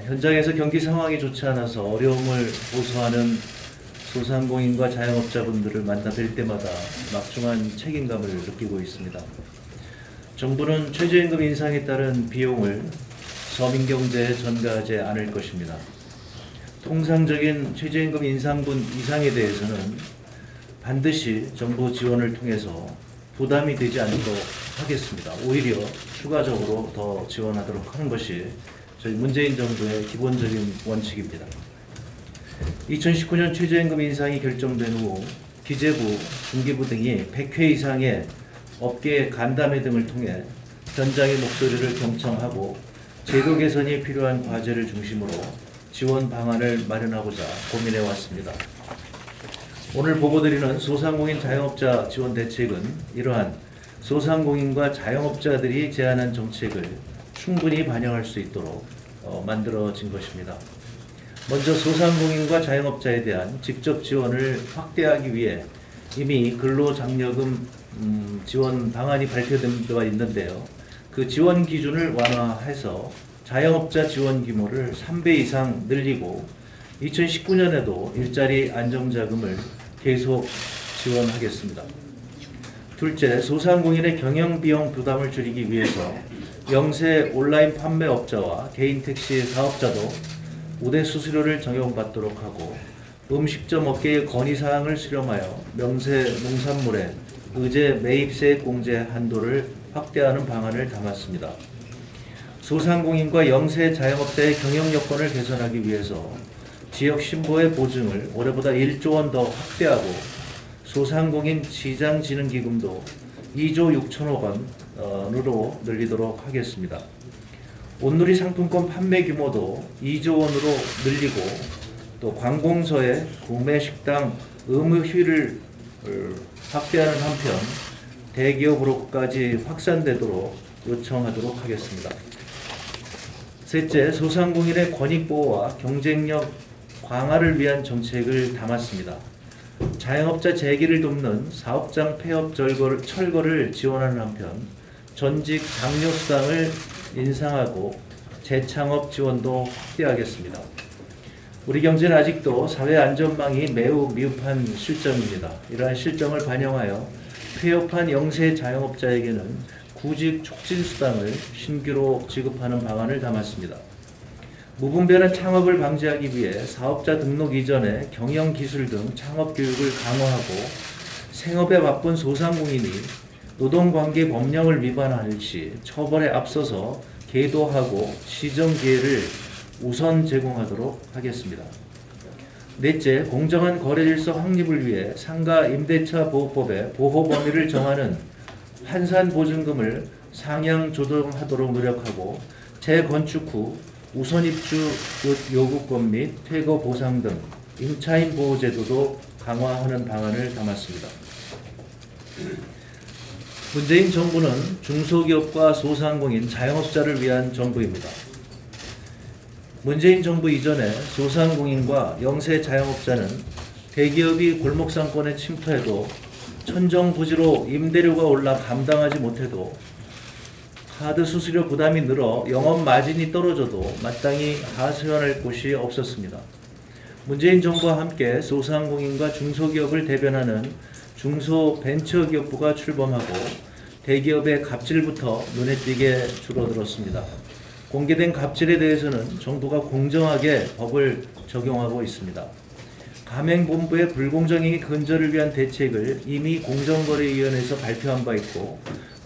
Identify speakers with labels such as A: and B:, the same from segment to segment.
A: 현장에서 경기 상황이 좋지 않아서 어려움을 호소하는 소상공인과 자영업자분들을 만나 뵐 때마다 막중한 책임감을 느끼고 있습니다. 정부는 최저임금 인상에 따른 비용을 서민경제에 전가하지 않을 것입니다. 통상적인 최저임금 인상분 이상에 대해서는 반드시 정부 지원을 통해서 부담이 되지 않도록 하겠습니다. 오히려 추가적으로 더 지원하도록 하는 것이 저희 문재인 정부의 기본적인 원칙입니다. 2019년 최저임금 인상이 결정된 후 기재부, 중기부 등이 100회 이상의 업계 간담회 등을 통해 현장의 목소리를 경청하고 제도 개선이 필요한 과제를 중심으로 지원 방안을 마련하고자 고민해 왔습니다. 오늘 보고드리는 소상공인 자영업자 지원 대책은 이러한 소상공인과 자영업자들이 제안한 정책을 충분히 반영할 수 있도록 만들어진 것입니다. 먼저 소상공인과 자영업자에 대한 직접 지원을 확대하기 위해 이미 근로장려금 지원 방안이 발표된 바가 있는데요. 그 지원 기준을 완화해서 자영업자 지원 규모를 3배 이상 늘리고 2019년에도 일자리 안정자금을 계속 지원하겠습니다. 둘째, 소상공인의 경영비용 부담을 줄이기 위해서 영세 온라인 판매업자와 개인 택시 사업자도 우대 수수료를 적용받도록 하고 음식점 업계의 건의사항을 수렴하여 명세 농산물의 의제 매입세액 공제 한도를 확대하는 방안을 담았습니다. 소상공인과 영세 자영업자의 경영 여건을 개선하기 위해서 지역 신보의 보증을 올해보다 1조 원 더 확대하고 소상공인 시장진흥기금도 2조 6천억 원으로 늘리도록 하겠습니다. 온누리 상품권 판매 규모도 2조 원으로 늘리고 또 관공서의 구매식당 의무휴일을 확대하는 한편 대기업으로까지 확산되도록 요청하도록 하겠습니다. 셋째, 소상공인의 권익보호와 경쟁력 강화를 위한 정책을 담았습니다. 자영업자 재기를 돕는 사업장 폐업 철거를 지원하는 한편 전직 장려수당을 인상하고 재창업 지원도 확대하겠습니다. 우리 경제는 아직도 사회 안전망이 매우 미흡한 실정입니다. 이러한 실정을 반영하여 폐업한 영세 자영업자에게는 구직 촉진수당을 신규로 지급하는 방안을 담았습니다. 무분별한 창업을 방지하기 위해 사업자 등록 이전에 경영기술 등 창업교육을 강화하고 생업에 바쁜 소상공인이 노동관계 법령을 위반할 시 처벌에 앞서서 계도하고 시정기회를 우선 제공하도록 하겠습니다. 넷째, 공정한 거래질서 확립을 위해 상가 임대차 보호법의 보호 범위를 정하는 환산보증금을 상향 조정하도록 노력하고 재건축 후 우선 입주 요구권 및 퇴거 보상 등 임차인 보호 제도도 강화하는 방안을 담았습니다. 문재인 정부는 중소기업과 소상공인, 자영업자를 위한 정부입니다. 문재인 정부 이전에 소상공인과 영세 자영업자는 대기업이 골목상권에 침투해도 천정부지로 임대료가 올라 감당하지 못해도 카드 수수료 부담이 늘어 영업 마진이 떨어져도 마땅히 하소연할 곳이 없었습니다. 문재인 정부와 함께 소상공인과 중소기업을 대변하는 중소벤처기업부가 출범하고 대기업의 갑질부터 눈에 띄게 줄어들었습니다. 공개된 갑질에 대해서는 정부가 공정하게 법을 적용하고 있습니다. 가맹본부의 불공정행위 근절을 위한 대책을 이미 공정거래위원회에서 발표한 바 있고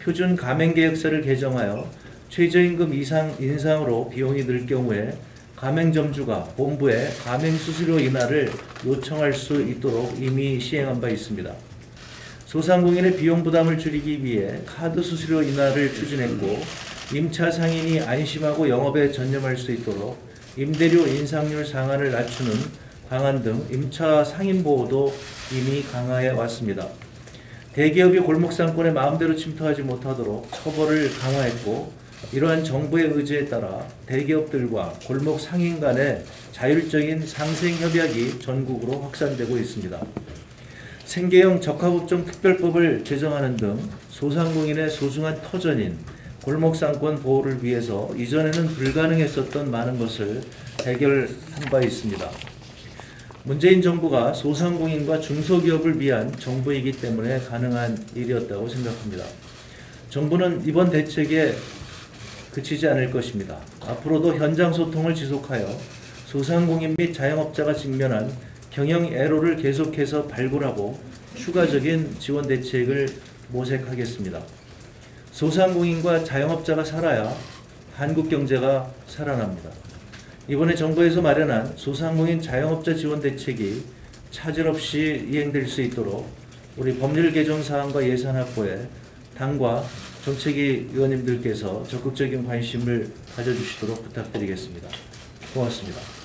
A: 표준 가맹계약서를 개정하여 최저임금 인상으로 비용이 늘 경우에 가맹점주가 본부에 가맹수수료 인하를 요청할 수 있도록 이미 시행한 바 있습니다. 소상공인의 비용 부담을 줄이기 위해 카드 수수료 인하를 추진했고 임차 상인이 안심하고 영업에 전념할 수 있도록 임대료 인상률 상한을 낮추는 방안 등 임차 상인 보호도 이미 강화해 왔습니다. 대기업이 골목상권에 마음대로 침투하지 못하도록 처벌을 강화했고 이러한 정부의 의지에 따라 대기업들과 골목 상인 간의 자율적인 상생협약이 전국으로 확산되고 있습니다. 생계형 적합업종 특별법을 제정하는 등 소상공인의 소중한 터전인 골목상권 보호를 위해서 이전에는 불가능했었던 많은 것을 해결한 바 있습니다. 문재인 정부가 소상공인과 중소기업을 위한 정부이기 때문에 가능한 일이었다고 생각합니다. 정부는 이번 대책에 그치지 않을 것입니다. 앞으로도 현장 소통을 지속하여 소상공인 및 자영업자가 직면한 경영 애로를 계속해서 발굴하고 추가적인 지원 대책을 모색하겠습니다. 소상공인과 자영업자가 살아야 한국 경제가 살아납니다. 이번에 정부에서 마련한 소상공인 자영업자 지원 대책이 차질 없이 이행될 수 있도록 우리 법률 개정 사항과 예산 확보에 당과 정책위 의원님들께서 적극적인 관심을 가져주시도록 부탁드리겠습니다. 고맙습니다.